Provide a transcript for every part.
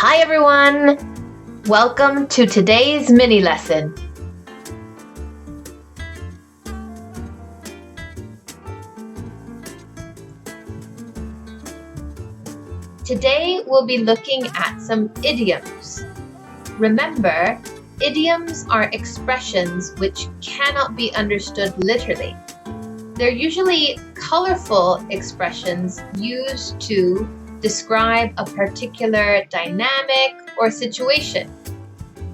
Hi everyone! Welcome to today's mini lesson. Today we'll be looking at some idioms. Remember, idioms are expressions which cannot be understood literally. They're usually colorful expressions used to describe a particular dynamic or situation.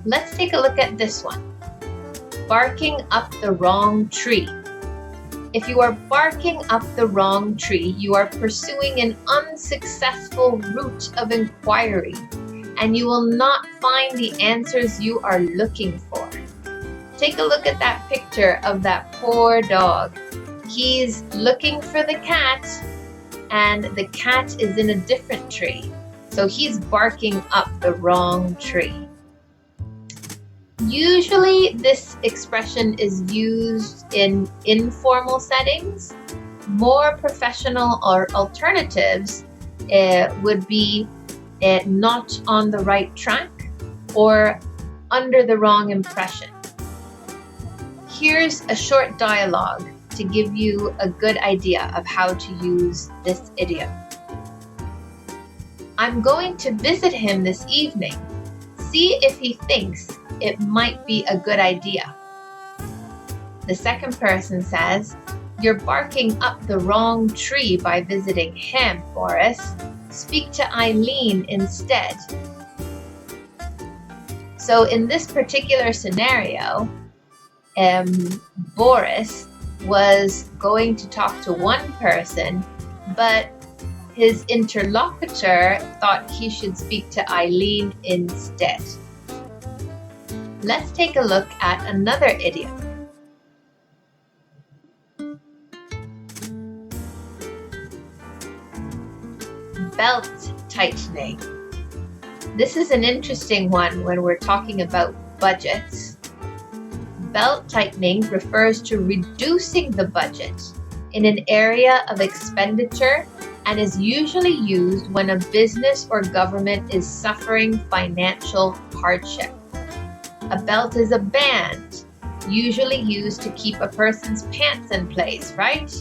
Let's take a look at this one. Barking up the wrong tree. If you are barking up the wrong tree, you are pursuing an unsuccessful route of inquiry, and you will not find the answers you are looking for. Take a look at that picture of that poor dog. He's looking for the cat, and the cat is in a different tree. So he's barking up the wrong tree. Usually this expression is used in informal settings. More professional or alternatives would be not on the right track or under the wrong impression. Here's a short dialogue to give you a good idea of how to use this idiom. I'm going to visit him this evening. See if he thinks it might be a good idea. The second person says, you're barking up the wrong tree by visiting him, Boris. Speak to Eileen instead. So in this particular scenario, Boris was going to talk to one person, but his interlocutor thought he should speak to Eileen instead. Let's take a look at another idiom. Belt tightening. This is an interesting one when we're talking about budgets. Belt tightening refers to reducing the budget in an area of expenditure and is usually used when a business or government is suffering financial hardship. A belt is a band, usually used to keep a person's pants in place, right?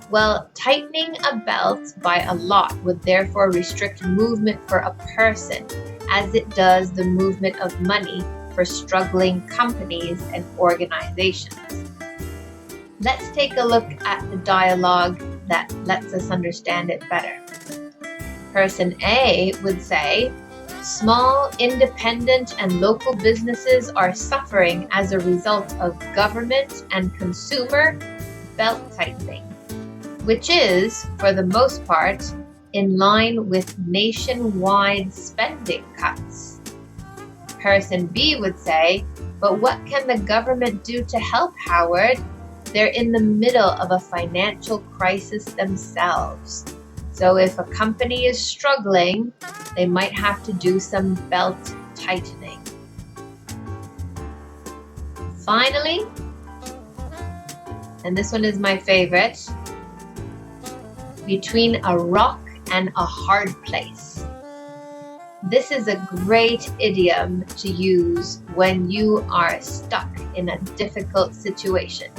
Well, tightening a belt by a lot would therefore restrict movement for a person, as it does the movement of money for struggling companies and organizations. Let's take a look at the dialogue that lets us understand it better. Person A would say, small, independent, and local businesses are suffering as a result of government and consumer belt tightening, which is, for the most part, in line with nationwide spending cuts. Person B would say, but what can the government do to help, Howard? They're in the middle of a financial crisis themselves. So if a company is struggling, they might have to do some belt tightening. Finally, and this one is my favorite, between a rock and a hard place. This is a great idiom to use when you are stuck in a difficult situation.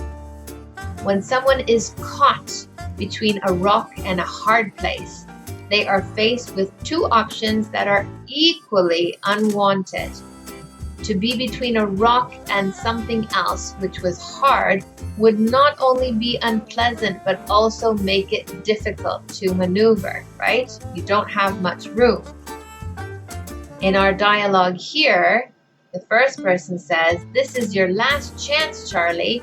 When someone is caught between a rock and a hard place, they are faced with two options that are equally unwanted. To be between a rock and something else which was hard would not only be unpleasant but also make it difficult to maneuver, right? You don't have much room. In our dialogue here, the first person says, this is your last chance, Charlie.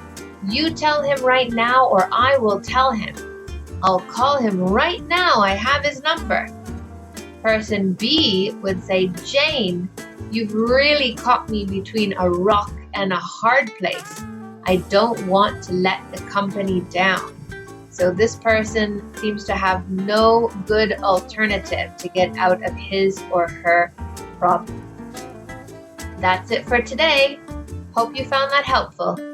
You tell him right now or I will tell him. I'll call him right now. I have his number. Person B would say, Jane, you've really caught me between a rock and a hard place. I don't want to let the company down. So this person seems to have no good alternative to get out of his or her problem. That's it for today. Hope you found that helpful.